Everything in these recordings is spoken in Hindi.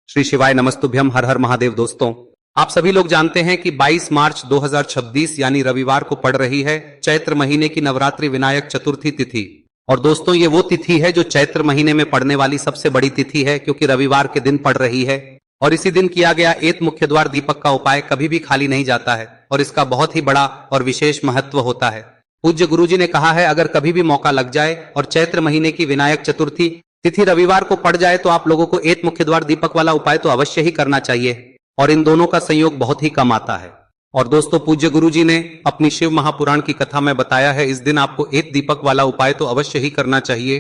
श्री शिवाय नमस्तुभ्यम। हर हर महादेव। दोस्तों, आप सभी लोग जानते हैं कि 22 मार्च 2026 यानी रविवार को पड़ रही है चैत्र महीने की नवरात्रि विनायक चतुर्थी तिथि। और दोस्तों, ये वो तिथि है जो चैत्र महीने में पड़ने वाली सबसे बड़ी तिथि है, क्योंकि रविवार के दिन पड़ रही है। और इसी दिन किया गया एत मुख्य द्वार दीपक का उपाय कभी भी खाली नहीं जाता है और इसका बहुत ही बड़ा और विशेष महत्व होता है। पूज्य गुरुजी ने कहा है, अगर कभी भी मौका लग जाए और चैत्र महीने की विनायक चतुर्थी तिथि रविवार को पड़ जाए तो आप लोगों को एत मुख्य द्वार दीपक वाला उपाय तो अवश्य ही करना चाहिए। और इन दोनों का संयोग बहुत ही कम आता है। और दोस्तों, पूज्य गुरुजी ने अपनी शिव महापुराण की कथा में बताया है, इस दिन आपको एत दीपक वाला उपाय तो अवश्य ही करना चाहिए,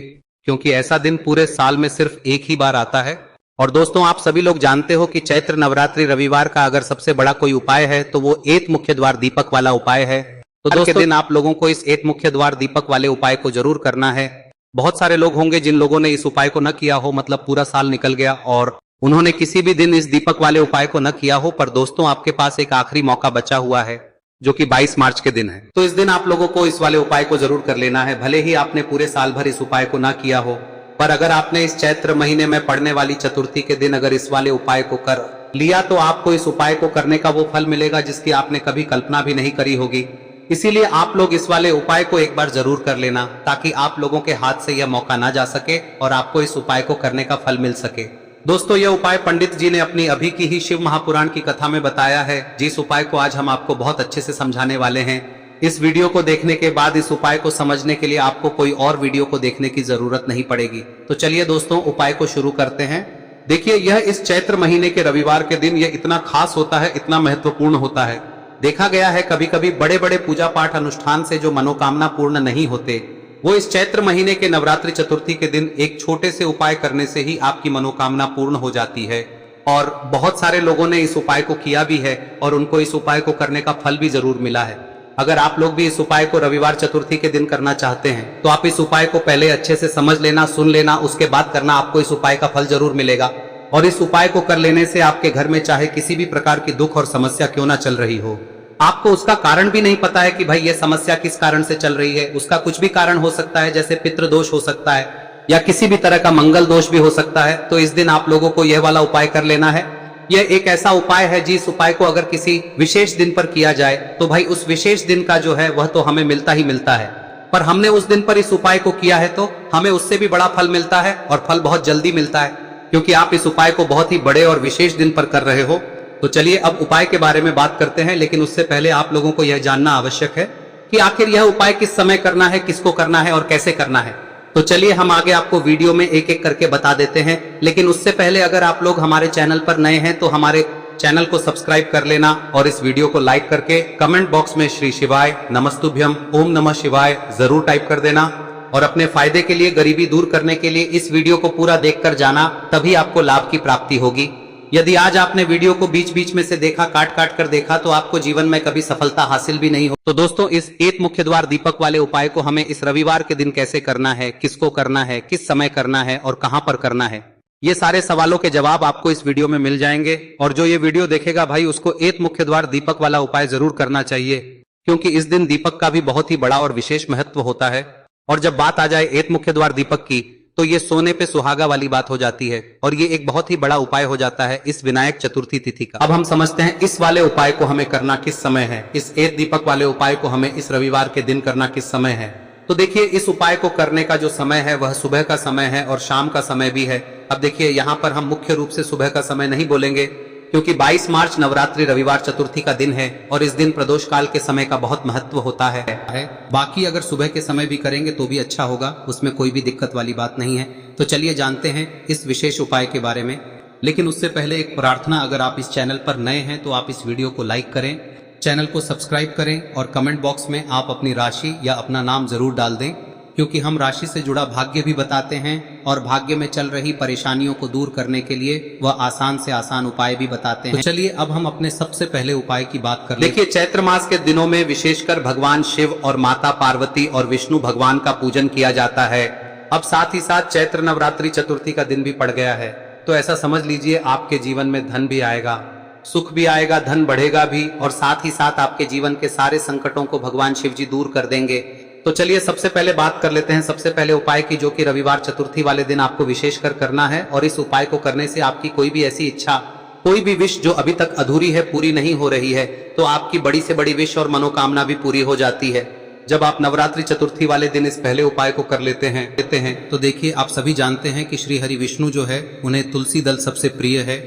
क्योंकि ऐसा दिन पूरे साल में सिर्फ एक ही बार आता है। और दोस्तों, आप सभी लोग जानते हो कि चैत्र नवरात्रि रविवार का अगर सबसे बड़ा कोई उपाय है तो वो एत मुख्य द्वार दीपक वाला उपाय है। तो दोस्तों, के दिन आप लोगों को इस एत मुख्य द्वार दीपक वाले उपाय को जरूर करना है। बहुत सारे लोग होंगे जिन लोगों ने इस उपाय को न किया हो, मतलब पूरा साल निकल गया और उन्होंने किसी भी दिन इस दीपक वाले उपाय को न किया हो। पर दोस्तों, आपके पास एक आखिरी मौका बचा हुआ है जो कि 22 मार्च के दिन है। तो इस दिन आप लोगों को इस वाले उपाय को जरूर कर लेना है। भले ही आपने पूरे साल भर इस उपाय को ना किया हो, पर अगर आपने इस चैत्र महीने में पड़ने वाली चतुर्थी के दिन अगर इस वाले उपाय को कर लिया तो आपको इस उपाय को करने का वो फल मिलेगा जिसकी आपने कभी कल्पना भी नहीं करी होगी। इसीलिए आप लोग इस वाले उपाय को एक बार जरूर कर लेना, ताकि आप लोगों के हाथ से यह मौका ना जा सके और आपको इस उपाय को करने का फल मिल सके। दोस्तों, यह उपाय पंडित जी ने अपनी अभी की ही शिव महापुराण की कथा में बताया है, जिस उपाय को आज हम आपको बहुत अच्छे से समझाने वाले हैं। इस वीडियो को देखने के बाद इस उपाय को समझने के लिए आपको कोई और वीडियो को देखने की जरूरत नहीं पड़ेगी। तो चलिए दोस्तों, उपाय को शुरू करते हैं। देखिए, यह इस चैत्र महीने के रविवार के दिन यह इतना खास होता है, इतना महत्वपूर्ण होता है। देखा गया है कभी कभी बड़े बड़े पूजा पाठ अनुष्ठान से जो मनोकामना पूर्ण नहीं होते, वो इस चैत्र महीने के नवरात्रि चतुर्थी के दिन एक छोटे से उपाय करने से ही आपकी मनोकामना पूर्ण हो जाती है। और बहुत सारे लोगों ने इस उपाय को किया भी है और उनको इस उपाय को करने का फल भी जरूर मिला है। अगर आप लोग भी इस उपाय को रविवार चतुर्थी के दिन करना चाहते हैं तो आप इस उपाय को पहले अच्छे से समझ लेना, सुन लेना, उसके बाद करना। आपको इस उपाय का फल जरूर मिलेगा। और इस उपाय को कर लेने से आपके घर में चाहे किसी भी प्रकार की दुख और समस्या क्यों ना चल रही हो, आपको उसका कारण भी नहीं पता है कि भाई ये समस्या किस कारण से चल रही है, उसका कुछ भी कारण हो सकता है, जैसे पितृदोष हो सकता है या किसी भी तरह का मंगल दोष भी हो सकता है। तो इस दिन आप लोगों को यह वाला उपाय कर लेना है। यह एक ऐसा उपाय है जिस उपाय को अगर किसी विशेष दिन पर किया जाए तो भाई उस विशेष दिन का जो है वह तो हमें मिलता ही मिलता है। पर हमने उस दिन पर इस उपाय को किया है तो हमें उससे भी बड़ा फल मिलता है, और फल बहुत जल्दी मिलता है, क्योंकि आप इस उपाय को बहुत ही बड़े और विशेष दिन पर कर रहे हो। तो चलिए अब उपाय के बारे में बात करते हैं, लेकिन उससे पहले आप लोगों को यह जानना आवश्यक है कि आखिर यह उपाय किस समय करना है, किसको करना है और कैसे करना है। तो चलिए हम आगे आपको वीडियो में एक एक करके बता देते हैं। लेकिन उससे पहले अगर आप लोग हमारे चैनल पर नए हैं तो हमारे चैनल को सब्सक्राइब कर लेना और इस वीडियो को लाइक करके कमेंट बॉक्स में श्री शिवाय नमस्तुभ्यम ओम नमः शिवाय जरूर टाइप कर देना। और अपने फायदे के लिए, गरीबी दूर करने के लिए इस वीडियो को पूरा देखकर जाना, तभी आपको लाभ की प्राप्ति होगी। यदि आज आपने वीडियो को बीच बीच में से देखा, काट काट कर देखा, तो आपको जीवन में कभी सफलता हासिल भी नहीं हो। तो दोस्तों, इस एत मुख्य द्वार दीपक वाले उपाय को हमें इस रविवार के दिन कैसे करना है, किसको करना है, किस समय करना है और कहां पर करना है, ये सारे सवालों के जवाब आपको इस वीडियो में मिल जाएंगे। और जो ये वीडियो देखेगा भाई, उसको एत मुख्य द्वार दीपक वाला उपाय जरूर करना चाहिए, क्योंकि इस दिन दीपक का भी बहुत ही बड़ा और विशेष महत्व होता है। और जब बात आ जाए एत मुख्य द्वार दीपक की, तो ये सोने पे सुहागा वाली बात हो जाती है और ये एक बहुत ही बड़ा उपाय हो जाता है इस विनायक चतुर्थी तिथि का। अब हम समझते हैं इस वाले उपाय को हमें करना किस समय है। इस एत दीपक वाले उपाय को हमें इस रविवार के दिन करना किस समय है। तो देखिए, इस उपाय को करने का जो समय है वह सुबह का समय है और शाम का समय भी है। अब देखिए, यहाँ पर हम मुख्य रूप से सुबह का समय नहीं बोलेंगे, क्योंकि 22 मार्च नवरात्रि रविवार चतुर्थी का दिन है और इस दिन प्रदोष काल के समय का बहुत महत्व होता है। बाकी अगर सुबह के समय भी करेंगे तो भी अच्छा होगा, उसमें कोई भी दिक्कत वाली बात नहीं है। तो चलिए जानते हैं इस विशेष उपाय के बारे में। लेकिन उससे पहले एक प्रार्थना, अगर आप इस चैनल पर नए हैं तो आप इस वीडियो को लाइक करें, चैनल को सब्सक्राइब करें और कमेंट बॉक्स में आप अपनी राशि या अपना नाम जरूर डाल दें, क्योंकि हम राशि से जुड़ा भाग्य भी बताते हैं और भाग्य में चल रही परेशानियों को दूर करने के लिए वह आसान से आसान उपाय भी बताते हैं। तो चलिए अब हम अपने सबसे पहले उपाय की बात कर लें। देखिए, चैत्र मास के दिनों में विशेषकर भगवान शिव और माता पार्वती और विष्णु भगवान का पूजन किया जाता है। अब साथ ही साथ चैत्र नवरात्रि चतुर्थी का दिन भी पड़ गया है, तो ऐसा समझ लीजिए आपके जीवन में धन भी आएगा, सुख भी आएगा, धन बढ़ेगा भी, और साथ ही साथ आपके जीवन के सारे संकटों को भगवान शिव जी दूर कर देंगे। तो चलिए सबसे पहले बात कर लेते हैं सबसे पहले उपाय की, जो कि रविवार चतुर्थी वाले दिन आपको विशेषकर करना है। और इस उपाय को करने से आपकी कोई भी ऐसी इच्छा, कोई भी विश जो अभी तक अधूरी है, पूरी नहीं हो रही है, तो आपकी बड़ी से बड़ी विश और मनोकामना भी पूरी हो जाती है जब आप नवरात्रि चतुर्थी वाले दिन इस पहले उपाय को कर लेते हैं। तो देखिए, आप सभी जानते हैं कि श्री हरि विष्णु जो है, उन्हें तुलसी दल सबसे प्रिय है।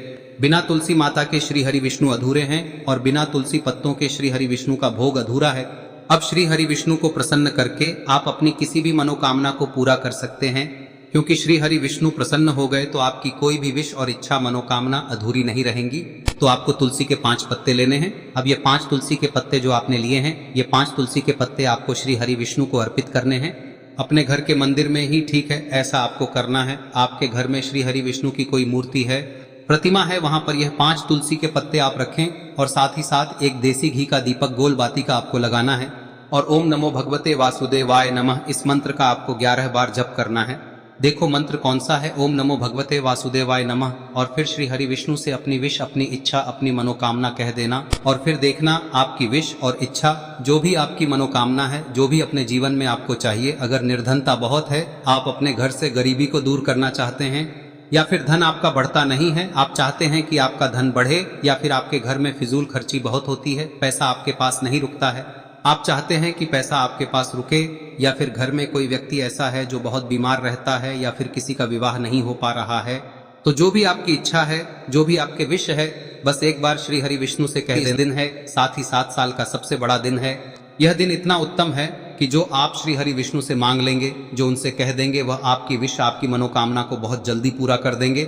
बिना तुलसी माता के श्री हरि विष्णु अधूरे हैं और बिना तुलसी पत्तों के श्री हरि विष्णु का भोग अधूरा है। अब श्री हरि विष्णु को प्रसन्न करके आप अपनी किसी भी मनोकामना को पूरा कर सकते हैं, क्योंकि श्री हरि विष्णु प्रसन्न हो गए तो आपकी कोई भी विश और इच्छा मनोकामना अधूरी नहीं रहेंगी। तो आपको तुलसी के 5 पत्ते लेने हैं। अब ये 5 तुलसी के पत्ते जो आपने लिए हैं, ये 5 तुलसी के पत्ते आपको श्री हरि विष्णु को अर्पित करने हैं। अपने घर के मंदिर में ही ठीक है, ऐसा आपको करना है। आपके घर में श्री हरि विष्णु की कोई मूर्ति है, प्रतिमा है, वहां पर यह 5 तुलसी के पत्ते आप रखें और साथ ही साथ एक देसी घी का दीपक गोल बाती का आपको लगाना है। और ओम नमो भगवते वासुदेवाय नमः, इस मंत्र का आपको 11 बार जप करना है। देखो मंत्र कौन सा है, ओम नमो भगवते वासुदेवाय नमः। और फिर श्री हरि विष्णु से अपनी विश, अपनी इच्छा, अपनी मनोकामना कह देना। और फिर देखना आपकी विश और इच्छा, जो भी आपकी मनोकामना है, जो भी अपने जीवन में आपको चाहिए। अगर निर्धनता बहुत है, आप अपने घर से गरीबी को दूर करना चाहते हैं, या फिर धन आपका बढ़ता नहीं है, आप चाहते हैं कि आपका धन बढ़े, या फिर आपके घर में फिजूल खर्ची बहुत होती है, पैसा आपके पास नहीं रुकता है, आप चाहते हैं कि पैसा आपके पास रुके, या फिर घर में कोई व्यक्ति ऐसा है जो बहुत बीमार रहता है, या फिर किसी का विवाह नहीं हो पा रहा है, तो जो भी आपकी इच्छा है, जो भी आपके विश है, बस एक बार श्री हरि विष्णु से कह दें। दिन है, साथ ही 7 साल का सबसे बड़ा दिन है। यह दिन इतना उत्तम है कि जो आप श्री हरि विष्णु से मांग लेंगे, जो उनसे कह देंगे, वह आपकी विश, आपकी मनोकामना को बहुत जल्दी पूरा कर देंगे।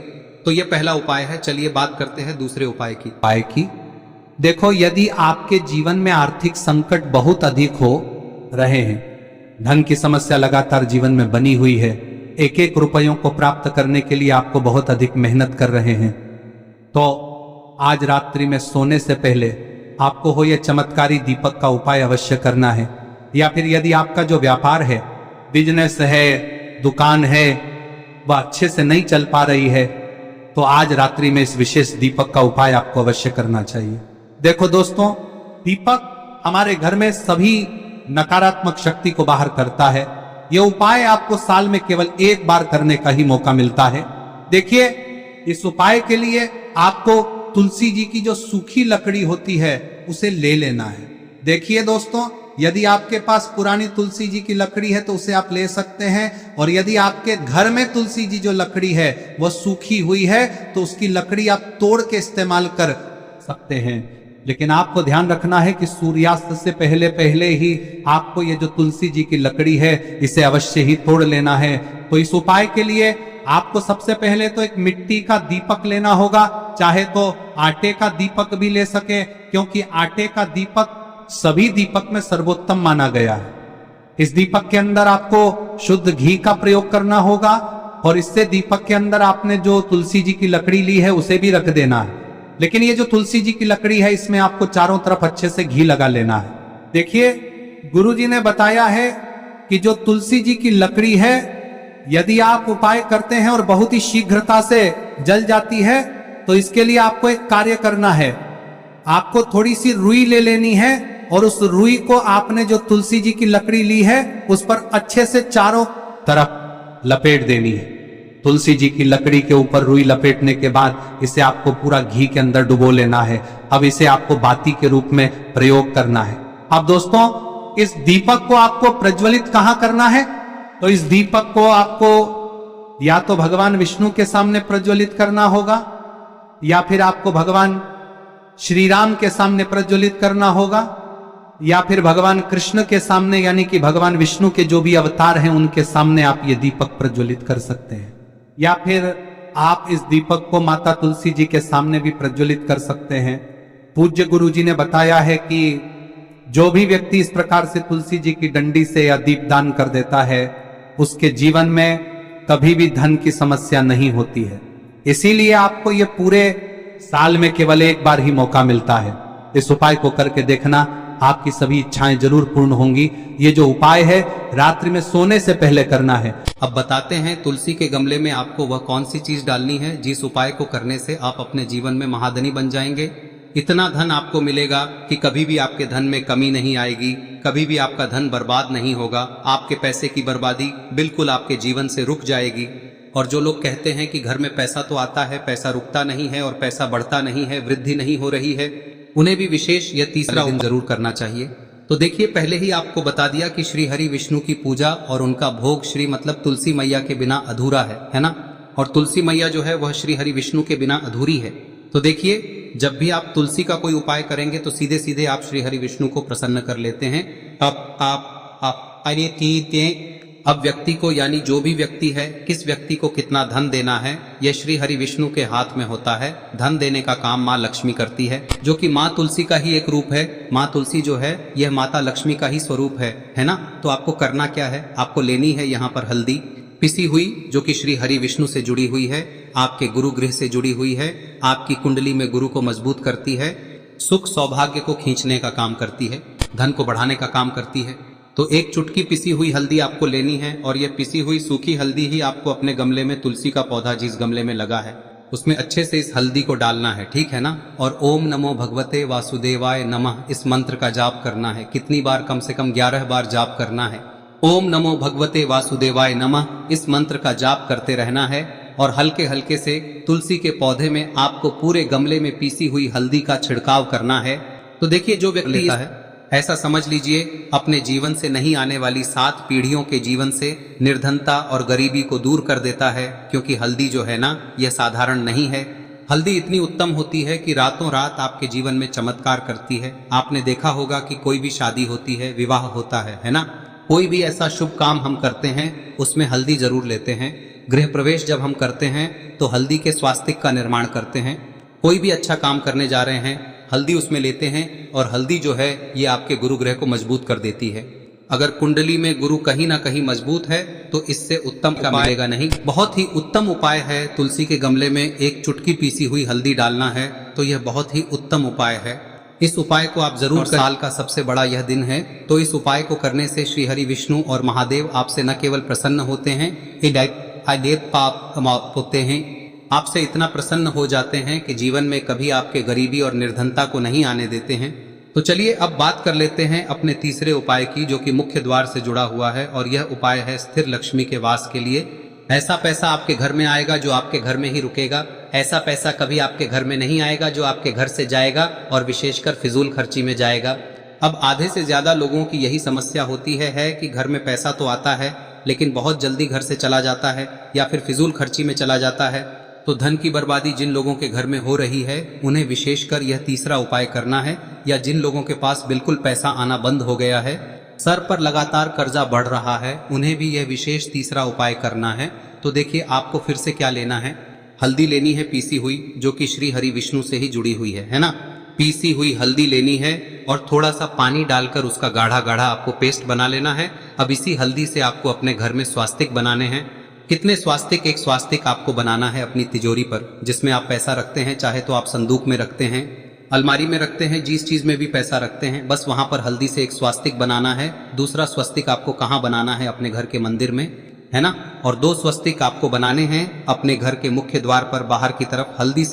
तो यह पहला उपाय है। चलिए बात करते हैं दूसरे उपाय की। देखो, यदि आपके जीवन में आर्थिक संकट बहुत अधिक हो रहे हैं, धन की समस्या लगातार जीवन में बनी हुई है, एक एक रुपयों को प्राप्त करने के लिए आपको बहुत अधिक मेहनत कर रहे हैं, तो आज रात्रि में सोने से पहले आपको हो यह चमत्कारी दीपक का उपाय अवश्य करना है। या फिर यदि आपका जो व्यापार है, बिजनेस है, दुकान है, वह अच्छे से नहीं चल पा रही है, तो आज रात्रि में इस विशेष दीपक का उपाय आपको अवश्य करना चाहिए। देखो दोस्तों, दीपक हमारे घर में सभी नकारात्मक शक्ति को बाहर करता है। यह उपाय आपको साल में केवल एक बार करने का ही मौका मिलता है। देखिए, इस उपाय के लिए आपको तुलसी जी की जो सूखी लकड़ी होती है उसे ले लेना है। देखिए दोस्तों, यदि आपके पास पुरानी तुलसी जी की लकड़ी है तो उसे आप ले सकते हैं, और यदि आपके घर में तुलसी जी जो लकड़ी है वह सूखी हुई है तो उसकी लकड़ी आप तोड़ के इस्तेमाल कर सकते हैं। लेकिन आपको ध्यान रखना है कि सूर्यास्त से पहले पहले ही आपको ये जो तुलसी जी की लकड़ी है इसे अवश्य ही तोड़ लेना है। तो इस उपाय के लिए आपको सबसे पहले तो एक मिट्टी का दीपक लेना होगा, चाहे तो आटे का दीपक भी ले सके, क्योंकि आटे का दीपक सभी दीपक में सर्वोत्तम माना गया है। इस दीपक के अंदर आपको शुद्ध घी का प्रयोग करना होगा, और इससे दीपक के अंदर आपने जो तुलसी जी की लकड़ी ली है उसे भी रख देना है। लेकिन ये जो तुलसी जी की लकड़ी है, इसमें आपको चारों तरफ अच्छे से घी लगा लेना है। देखिए, गुरु जी ने बताया है कि जो तुलसी जी की लकड़ी है, यदि आप उपाय करते हैं और बहुत ही शीघ्रता से जल जाती है, तो इसके लिए आपको एक कार्य करना है। आपको थोड़ी सी रुई ले लेनी है, और उस रुई को आपने जो तुलसी जी की लकड़ी ली है उस पर अच्छे से चारों तरफ लपेट देनी है। तुलसी जी की लकड़ी के ऊपर रुई लपेटने के बाद इसे आपको पूरा घी के अंदर डुबो लेना है। अब इसे आपको बाती के रूप में प्रयोग करना है। अब दोस्तों, इस दीपक को आपको प्रज्वलित कहां करना है? तो इस दीपक को आपको या तो भगवान विष्णु के सामने प्रज्वलित करना होगा, या फिर आपको भगवान श्री राम के सामने प्रज्वलित करना होगा, या फिर भगवान कृष्ण के सामने, यानी कि भगवान विष्णु के जो भी अवतार हैं उनके सामने आप ये दीपक प्रज्वलित कर सकते हैं। या फिर आप इस दीपक को माता तुलसी जी के सामने भी प्रज्वलित कर सकते हैं। पूज्य गुरु जी ने बताया है कि जो भी व्यक्ति इस प्रकार से तुलसी जी की डंडी से या दीपदान कर देता है, उसके जीवन में कभी भी धन की समस्या नहीं होती है। इसीलिए आपको ये पूरे साल में केवल एक बार ही मौका मिलता है। इस उपाय को करके देखना, आपकी सभी इच्छाएं जरूर पूर्ण होंगी। ये जो उपाय है रात्रि में सोने से पहले करना है। अब बताते हैं तुलसी के गमले में आपको वह कौन सी चीज डालनी है जिस उपाय को करने से आप अपने जीवन में महाधनी बन जाएंगे। इतना धन आपको मिलेगा कि कभी भी आपके धन में कमी नहीं आएगी। कभी भी आपका धन बर्बाद नहीं होगा। आपके पैसे की बर्बादी बिल्कुल आपके जीवन से रुक जाएगी। और जो लोग कहते हैं कि घर में पैसा तो आता है, पैसा रुकता नहीं है और पैसा बढ़ता नहीं है, वृद्धि नहीं हो रही है, उन्हें भी विशेष यह तीसरा दिन जरूर करना चाहिए। तो देखिए, पहले ही आपको बता दिया कि श्री हरि विष्णु की पूजा और उनका भोग श्री मतलब तुलसी मैया के बिना अधूरा है ना। और तुलसी मैया जो है वह श्री हरि विष्णु के बिना अधूरी है। तो देखिए, जब भी आप तुलसी का कोई उपाय करेंगे तो सीधे सीधे आप श्री हरि विष्णु को प्रसन्न कर लेते हैं। अब व्यक्ति को, यानी जो भी व्यक्ति है, किस व्यक्ति को कितना धन देना है, यह श्री हरि विष्णु के हाथ में होता है। धन देने का काम माँ लक्ष्मी करती है, जो कि माँ तुलसी का ही एक रूप है। माँ तुलसी जो है यह माता लक्ष्मी का ही स्वरूप है ना। तो आपको करना क्या है, आपको लेनी है यहाँ पर हल्दी पिसी हुई, जो कि श्री हरि विष्णु से जुड़ी हुई है, आपके गुरु गृह से जुड़ी हुई है, आपकी कुंडली में गुरु को मजबूत करती है, सुख सौभाग्य को खींचने का काम करती है, धन को बढ़ाने का काम करती है। तो एक चुटकी पिसी हुई हल्दी आपको लेनी है और यह पिसी हुई सूखी हल्दी ही आपको अपने गमले में, तुलसी का पौधा जिस गमले में लगा है उसमें अच्छे से इस हल्दी को डालना है, ठीक है ना। और ओम नमो भगवते वासुदेवाय नमः इस मंत्र का जाप करना है। कितनी बार? कम से कम 11 बार जाप करना है। ओम नमो भगवते वासुदेवाय नमः इस मंत्र का जाप करते रहना है। और हल्के हल्के से तुलसी के पौधे में आपको पूरे गमले में पीसी हुई हल्दी का छिड़काव करना है। तो देखिए, जो व्यक्ति लेता है, ऐसा समझ लीजिए अपने जीवन से नहीं आने वाली 7 पीढ़ियों के जीवन से निर्धनता और गरीबी को दूर कर देता है। क्योंकि हल्दी जो है ना, यह साधारण नहीं है। हल्दी इतनी उत्तम होती है कि रातों रात आपके जीवन में चमत्कार करती है। आपने देखा होगा कि कोई भी शादी होती है, विवाह होता है ना, कोई भी ऐसा शुभ काम हम करते हैं उसमें हल्दी जरूर लेते हैं। गृह प्रवेश जब हम करते हैं तो हल्दी के स्वास्तिक का निर्माण करते हैं। कोई भी अच्छा काम करने जा रहे हैं, हल्दी उसमें लेते हैं। और हल्दी जो है ये आपके गुरु ग्रह को मजबूत कर देती है। अगर कुंडली में गुरु कहीं ना कहीं मजबूत है तो इससे उत्तम का मिलेगा नहीं। बहुत ही उत्तम उपाय है, तुलसी के गमले में एक चुटकी पीसी हुई हल्दी डालना है। तो यह बहुत ही उत्तम उपाय है। इस उपाय को आप जरूर, साल का सबसे बड़ा यह दिन है, तो इस उपाय को करने से श्री हरि विष्णु और महादेव आपसे न केवल प्रसन्न होते हैं, पाप होते हैं, आपसे इतना प्रसन्न हो जाते हैं कि जीवन में कभी आपके गरीबी और निर्धनता को नहीं आने देते हैं। तो चलिए अब बात कर लेते हैं अपने तीसरे उपाय की, जो कि मुख्य द्वार से जुड़ा हुआ है। और यह उपाय है स्थिर लक्ष्मी के वास के लिए। ऐसा पैसा आपके घर में आएगा जो आपके घर में ही रुकेगा। ऐसा पैसा कभी आपके घर में नहीं आएगा जो आपके घर से जाएगा और विशेषकर फिजूल खर्ची में जाएगा। अब आधे से ज्यादा लोगों की यही समस्या होती है कि घर में पैसा तो आता है लेकिन बहुत जल्दी घर से चला जाता है या फिर फिजूल खर्ची में चला जाता है। तो धन की बर्बादी जिन लोगों के घर में हो रही है उन्हें विशेषकर यह तीसरा उपाय करना है। या जिन लोगों के पास बिल्कुल पैसा आना बंद हो गया है, सर पर लगातार कर्जा बढ़ रहा है, उन्हें भी यह विशेष तीसरा उपाय करना है। तो देखिए, आपको फिर से क्या लेना है, हल्दी लेनी है पीसी हुई, जो कि श्री हरि विष्णु से ही जुड़ी हुई है ना। पीसी हुई हल्दी लेनी है और थोड़ा सा पानी डालकर उसका गाढ़ा गाढ़ा आपको पेस्ट बना लेना है। अब इसी हल्दी से आपको अपने घर में स्वास्तिक बनाने हैं। कितने स्वास्तिक? एक स्वास्तिक आपको बनाना है अपनी तिजोरी पर, जिसमें आप पैसा रखते हैं। चाहे तो आप संदूक में रखते हैं, अलमारी में रखते हैं, जिस चीज में भी पैसा रखते हैं, बस वहां पर हल्दी से एक स्वास्तिक बनाना है। दूसरा स्वस्तिक आपको कहाँ बनाना है? अपने घर के मंदिर में, है ना। और 2 स्वस्तिक आपको बनाने हैं अपने घर के मुख्य द्वार पर बाहर की तरफ। हल्दी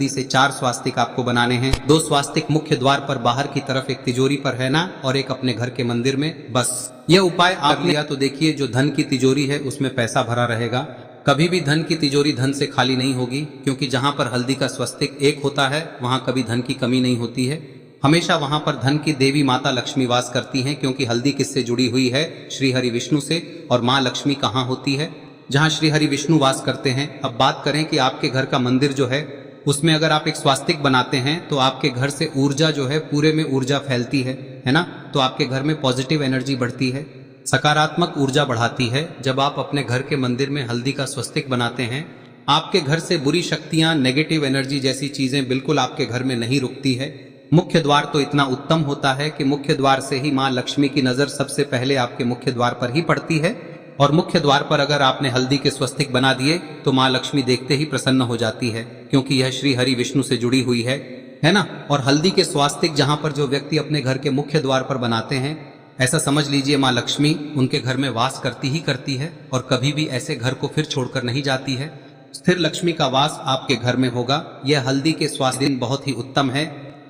से 4 स्वास्तिक आपको बनाने हैं। 2 स्वास्तिक मुख्य द्वार पर बाहर की तरफ, एक तिजोरी पर, है ना, और एक अपने घर के मंदिर में। बस यह उपाय आप लिया तो देखिए, जो धन की तिजोरी है उसमें पैसा भरा रहेगा। कभी भी धन की तिजोरी धन से खाली नहीं होगी, क्योंकि जहां पर हल्दी का स्वस्तिक एक होता है वहां कभी धन की कमी नहीं होती है। हमेशा वहां पर धन की देवी माता लक्ष्मी वास करती हैं, क्योंकि हल्दी किससे जुड़ी हुई है? श्री हरि विष्णु से। और माँ लक्ष्मी कहाँ होती है? जहाँ श्री हरि विष्णु वास करते हैं। अब बात करें कि आपके घर का मंदिर जो है उसमें अगर आप एक स्वास्तिक बनाते हैं तो आपके घर से ऊर्जा जो है, पूरे में ऊर्जा फैलती है ना। तो आपके घर में पॉजिटिव एनर्जी बढ़ती है, सकारात्मक ऊर्जा बढ़ाती है। जब आप अपने घर के मंदिर में हल्दी का स्वस्तिक बनाते हैं, आपके घर से बुरी शक्तियां, नेगेटिव एनर्जी जैसी चीजें बिल्कुल आपके घर में नहीं रुकती है। मुख्य द्वार तो इतना उत्तम होता है कि मुख्य द्वार से ही माँ लक्ष्मी की नजर सबसे पहले आपके मुख्य द्वार पर ही पड़ती है। और मुख्य द्वार पर अगर आपने हल्दी के स्वस्तिक बना दिए तो माँ लक्ष्मी देखते ही प्रसन्न हो जाती है, क्योंकि यह श्री हरि विष्णु से जुड़ी हुई है ना। और हल्दी के स्वास्तिक जहां पर जो व्यक्ति अपने घर के मुख्य द्वार पर बनाते हैं, ऐसा समझ लीजिए माँ लक्ष्मी उनके घर में वास करती ही करती है और कभी भी ऐसे घर को फिर छोड़कर नहीं जाती है। स्थिर लक्ष्मी का वास आपके घर में होगा। यह हल्दी के स्वास्थ्य दिन बहुत ही उत्तम है।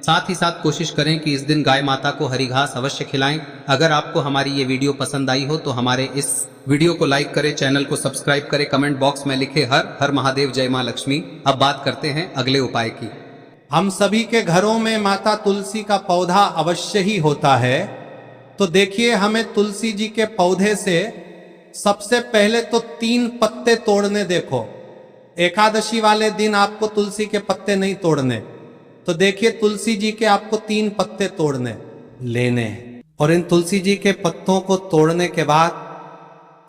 साथ ही साथ कोशिश करें कि इस दिन गाय माता को हरी घास अवश्य खिलाएं। अगर आपको हमारी ये वीडियो पसंद आई हो तो हमारे इस वीडियो को लाइक करें, चैनल को सब्सक्राइब करें, कमेंट बॉक्स में लिखे हर हर महादेव, जय मां लक्ष्मी। अब बात करते हैं अगले उपाय की। हम सभी के घरों में माता तुलसी का पौधा अवश्य ही होता है। तो देखिए, हमें तुलसी जी के पौधे से सबसे पहले तो 3 पत्ते तोड़ने। देखो, एकादशी वाले दिन आपको तुलसी के पत्ते नहीं तोड़ने। तो देखिए, तुलसी जी के आपको 3 पत्ते तोड़ने लेने हैं। और इन तुलसी जी के पत्तों को तोड़ने के बाद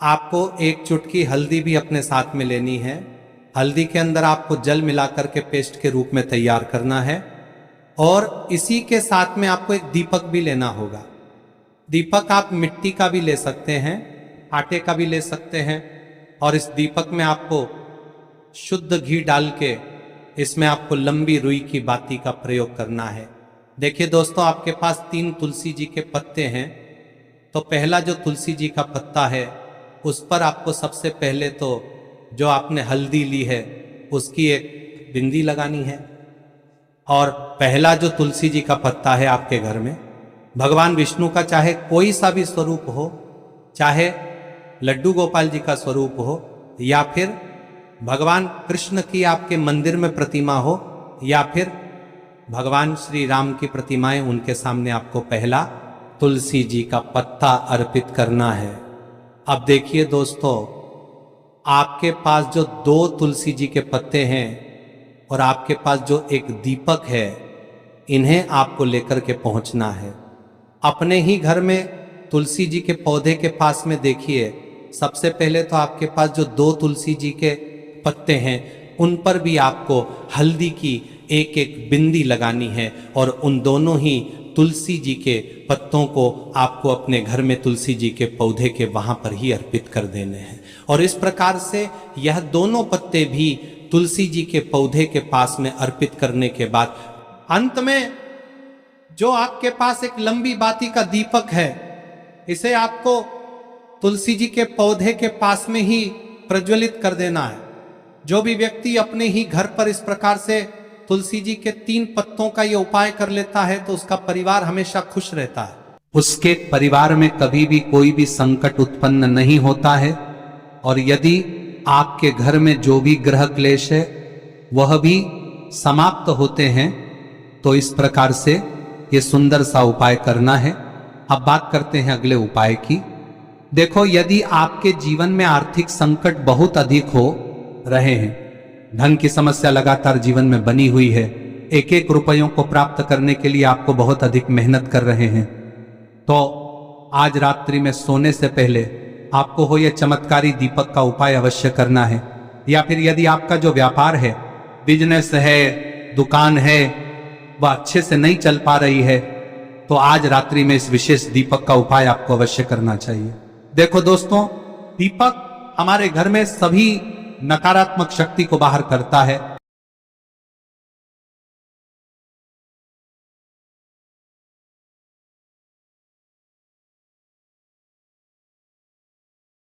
आपको 1 चुटकी हल्दी भी अपने साथ में लेनी है। हल्दी के अंदर आपको जल मिलाकर के पेस्ट के रूप में तैयार करना है। और इसी के साथ में आपको एक दीपक भी लेना होगा। दीपक आप मिट्टी का भी ले सकते हैं, आटे का भी ले सकते हैं। और इस दीपक में आपको शुद्ध घी डाल के इसमें आपको लंबी रुई की बाती का प्रयोग करना है। देखिए दोस्तों, आपके पास 3 तुलसी जी के पत्ते हैं। तो पहला जो तुलसी जी का पत्ता है उस पर आपको सबसे पहले तो जो आपने हल्दी ली है उसकी एक बिंदी लगानी है। और पहला जो तुलसी जी का पत्ता है आपके घर में, भगवान विष्णु का चाहे कोई सा भी स्वरूप हो, चाहे लड्डू गोपाल जी का स्वरूप हो, या फिर भगवान कृष्ण की आपके मंदिर में प्रतिमा हो, या फिर भगवान श्री राम की प्रतिमाएं, उनके सामने आपको पहला तुलसी जी का पत्ता अर्पित करना है। अब देखिए दोस्तों, आपके पास जो 2 तुलसी जी के पत्ते हैं और आपके पास जो एक दीपक है, इन्हें आपको लेकर के पहुंचना है। अपने ही घर में तुलसी जी के पौधे के पास में देखिए, सबसे पहले तो आपके पास जो 2 तुलसी जी के पत्ते हैं उन पर भी आपको हल्दी की एक बिंदी लगानी है। और उन दोनों ही तुलसी जी के पत्तों को आपको अपने घर में तुलसी जी के पौधे के वहां पर ही अर्पित कर देने हैं। और इस प्रकार से यह दोनों पत्ते भी तुलसी जी के पौधे के पास में अर्पित करने के बाद अंत में जो आपके पास एक लंबी बाती का दीपक है, इसे आपको तुलसी जी के पौधे के पास में ही प्रज्वलित कर देना है। जो भी व्यक्ति अपने ही घर पर इस प्रकार से तुलसी जी के 3 पत्तों का ये उपाय कर लेता है तो उसका परिवार हमेशा खुश रहता है। उसके परिवार में कभी भी कोई भी संकट उत्पन्न नहीं होता है। और यदि आपके घर में जो भी ग्रह क्लेश है वह भी समाप्त होते हैं। तो इस प्रकार से ये सुंदर सा उपाय करना है। अब बात करते हैं अगले उपाय की। देखो, यदि आपके जीवन में आर्थिक संकट बहुत अधिक हो रहे हैं, धन की समस्या लगातार जीवन में बनी हुई है, एक रुपयों को प्राप्त करने के लिए आपको बहुत अधिक मेहनत कर रहे हैं, तो आज रात्रि में सोने से पहले आपको हो यह चमत्कारी दीपक का उपाय अवश्य करना है। या फिर यदि आपका जो व्यापार है, बिजनेस है, दुकान है, वह अच्छे से नहीं चल पा रही है, तो आज रात्रि में इस विशेष दीपक का उपाय आपको अवश्य करना चाहिए। देखो दोस्तों, दीपक हमारे घर में सभी नकारात्मक शक्ति को बाहर करता है।